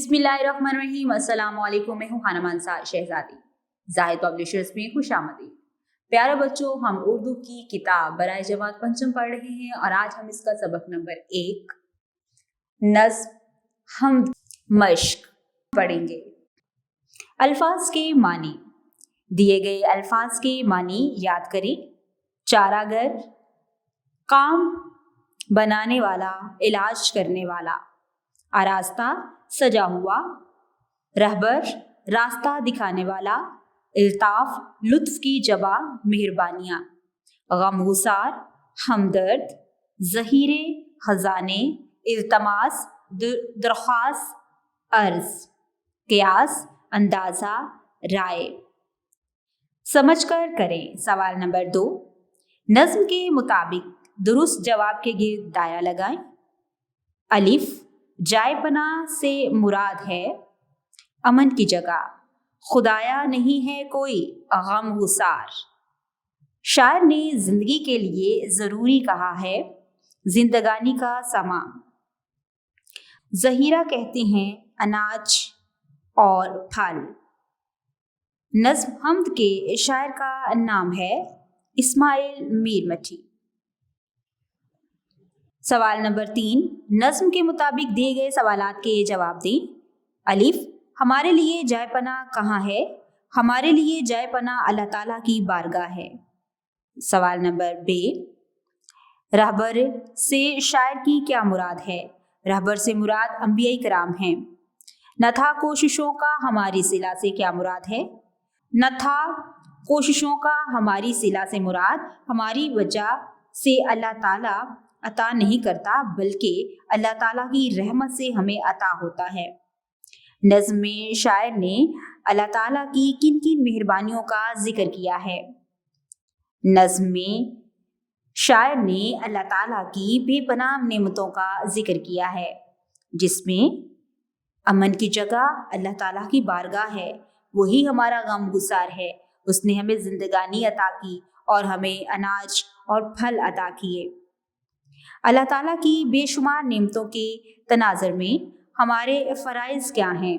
बिस्मिल्लाहिर्रहमानिर्रहीम। अस्सलाम वालेकुम। मैं हूँ खाना मानसा शहजादी। जाहिद पब्लिशर्स में खुश आमदीद। प्यारे बच्चों, हम उर्दू की किताब बराए जमात पंचम पढ़ रहे हैं और आज हम इसका सबक नंबर 1 नज़्म हमद मश्क पढ़ेंगे। अल्फाज के मानी। दिए गए अल्फाज के मानी याद करें। चारागर, काम बनाने वाला, इलाज करने वाला। आरास्ता, सजा हुआ। रहबर, रास्ता दिखाने वाला। इल्ताफ, लुत्फ की जबा, मेहरबानियाँ। गमगुसार, हमदर्द। ज़हीरे, खजाने। इल्तमास, दरख्वास्त, अर्ज। क़ियास, अंदाज़ा, राय। समझकर करें। सवाल नंबर 2, नज़्म के मुताबिक दुरुस्त जवाब के गिर्द दायरा लगाएं। अलिफ, जाए पनाह से मुराद है अमन की जगह। खुदाया नहीं है कोई गमगुसार। शायर ने जिंदगी के लिए ज़रूरी कहा है जिंदगानी का समा। ज़हीरा कहते हैं अनाज और फल। नज़्म हमद के शायर का नाम है इस्माइल मीरमठी। सवाल नंबर 3, नज़्म के मुताबिक दिए गए सवालात के जवाब दें। अलिफ, हमारे लिए जाए पनाह कहाँ है? हमारे लिए जाए पनाह अल्लाह ताला की बारगाह है। सवाल नंबर बे, रहबर से शायर की क्या मुराद है? रहबर से मुराद अंबिया कराम हैं। न था कोशिशों का हमारी सिला से क्या मुराद है? न था कोशिशों का हमारी सिला से मुराद हमारी वजह से अल्लाह ताला अता नहीं करता, बल्कि अल्लाह ताला की रहमत से हमें अता होता है। नज़्म में शायर ने अल्लाह ताला की किन किन मेहरबानियों का जिक्र किया है? नज़्म में शायर ने अल्लाह ताला की बेपनाह नेमतों का जिक्र किया है, जिसमें अमन की जगह अल्लाह ताला की बारगाह है। वही हमारा गमगुसार है। उसने हमें जिंदगानी अता की और हमें अनाज और फल अता किए। अल्लाह ताला की बेशुमार नेमतों के तनाज़ुर में हमारे फ़राइज़ क्या हैं?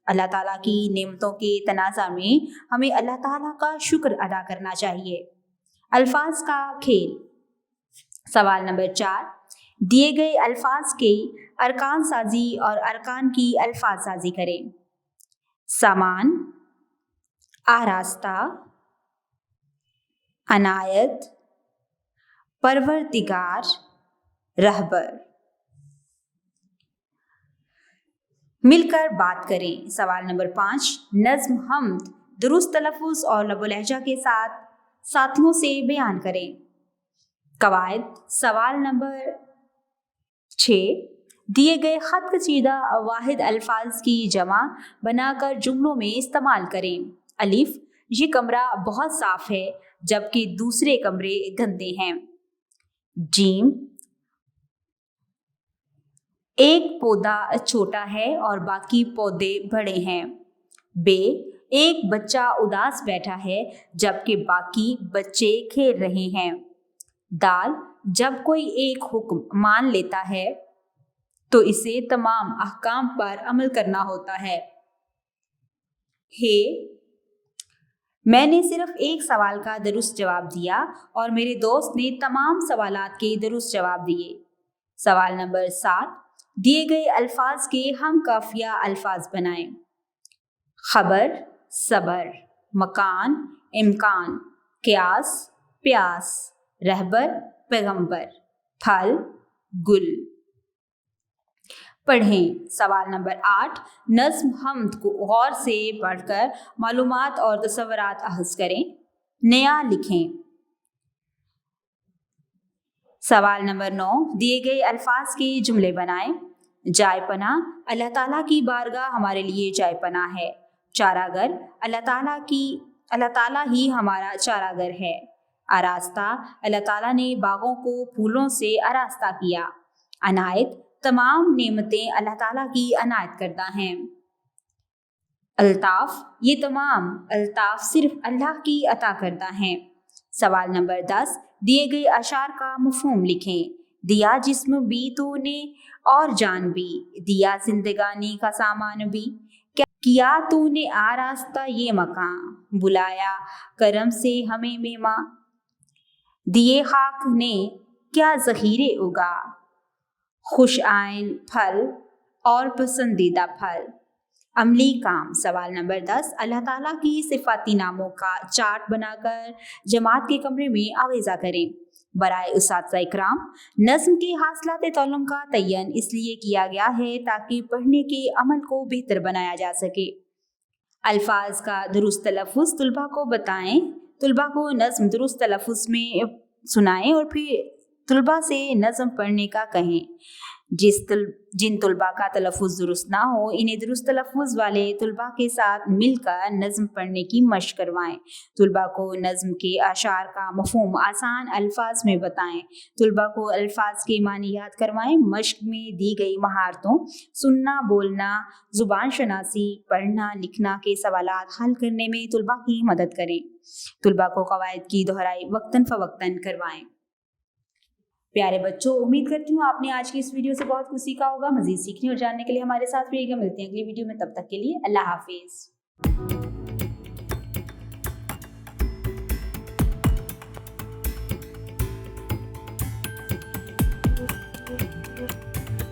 अल्लाह ताला की नेमतों के तनाज़ा में हमें अल्लाह ताला का शुक्र अदा करना चाहिए। अल्फाज का खेल। सवाल नंबर 4, दिए गए अल्फाज के अरकान साजी और अरकान की अल्फाज साजी करें। सामान, आरास्ता, अनायत, परवरदिगार, रहबर। मिलकर बात करें। सवाल नंबर 5, नज़्म हमद दुरुस्त तलफ़्फ़ुज़ और लबो लहजा के साथ साथियों से बयान करें। कवायद। सवाल नंबर 6, दिए गए ख़त कसीदा वाहिद अल्फाज की जमा बनाकर जुमलों में इस्तेमाल करें। अलिफ, ये कमरा बहुत साफ़ है जबकि दूसरे कमरे गंदे हैं। जीम, एक पौधा छोटा है और बाकी पौधे बड़े हैं। बे, एक बच्चा उदास बैठा है जबकि बाकी बच्चे खेल रहे हैं। दाल, जब कोई एक हुक्म मान लेता है तो इसे तमाम अहकाम पर अमल करना होता है। हे, मैंने सिर्फ एक सवाल का दुरुस्त जवाब दिया और मेरे दोस्त ने तमाम सवालात के दुरुस्त जवाब दिए। सवाल नंबर 7, दिए गए अल्फाज के हम काफिया अल्फाज बनाएं। खबर, सबर। मकान, इम्कान। क़ियास, प्यास। रहबर, पैगंबर। फल, गुल। पढ़ें। सवाल नंबर 8, नज़्म हमद को गौर से पढ़कर मालूमात और तसव्वुरात अख़ज़ करें। नया लिखें। सवाल नंबर 9, दिए गए अल्फाज के जुमले बनाएं। जाए पनाह, अल्लाह ताला की बारगाह हमारे लिए जाए पनाह है। चारागर, अल्लाह ताला ही हमारा चारागर है। आरास्ता, अल्लाह ताला ने बागों को फूलों से आरास्ता किया। अनायत, तमाम नेमतें अल्लाह ताला की अनायत करता हैं। अल्ताफ़, ये तमाम अल्ताफ़ सिर्फ अल्लाह की अता करता हैं। सवाल नंबर 10, दिए गए अशार का मफ़हूम लिखें। दिया जिस्म भी तूने और जान भी, दिया जिंदगानी का सामान भी, क्या किया तूने आरास्ता ये मकान, बुलाया करम से हमें मेहमां, दिए खाक ने क्या ज़ख़ीरे उगा, खुश आइन फल और पसंदीदा फल। अमली काम। सवाल नंबर 10, अल्लाह ताला की सिफाती नामों का चार्ट बनाकर जमात के कमरे में आवेज़ा करें। बराए उस्ताद इकराम, नज़्म के हासिलात तौलम का तयन इसलिए किया गया है ताकि पढ़ने के अमल को बेहतर बनाया जा सके। अल्फाज का दुरुस्त तलफ़ुज़ तुलबा को बताएं। तुलबा को नज़्म दुरुस्त तलफ़ुज़ में सुनाएं और फिर तुलबा से नज़्म पढ़ने का कहें। जिन तुलबा का तलफ़ुज़ दुरुस्त ना हो, इन्हें दुरुस्त तलफ़ुज़ वाले तुलबा के साथ मिलकर नज़्म पढ़ने की मशक़ करवाएं। तुलबा को नज़्म के अशार का मफ़हूम आसान अल्फाज में बताएं। तुलबा को अल्फाज के मानी याद करवाएं। मशक़ में दी गई महारतों सुनना, बोलना, ज़ुबान शनासी, पढ़ना, लिखना के सवालात हल करने में तुलबा की मदद करें। तुलबा को क़वाइद की दोहराई वक्तन फ़वक्तन करवाएं। प्यारे बच्चों, उम्मीद करती हूँ आपने आज की इस वीडियो से बहुत कुछ सीखा होगा। मज़ीद सीखने और जानने के लिए हमारे साथ रहिएगा। मिलते हैं अगली वीडियो में, तब तक के लिए अल्लाह हाफिज़।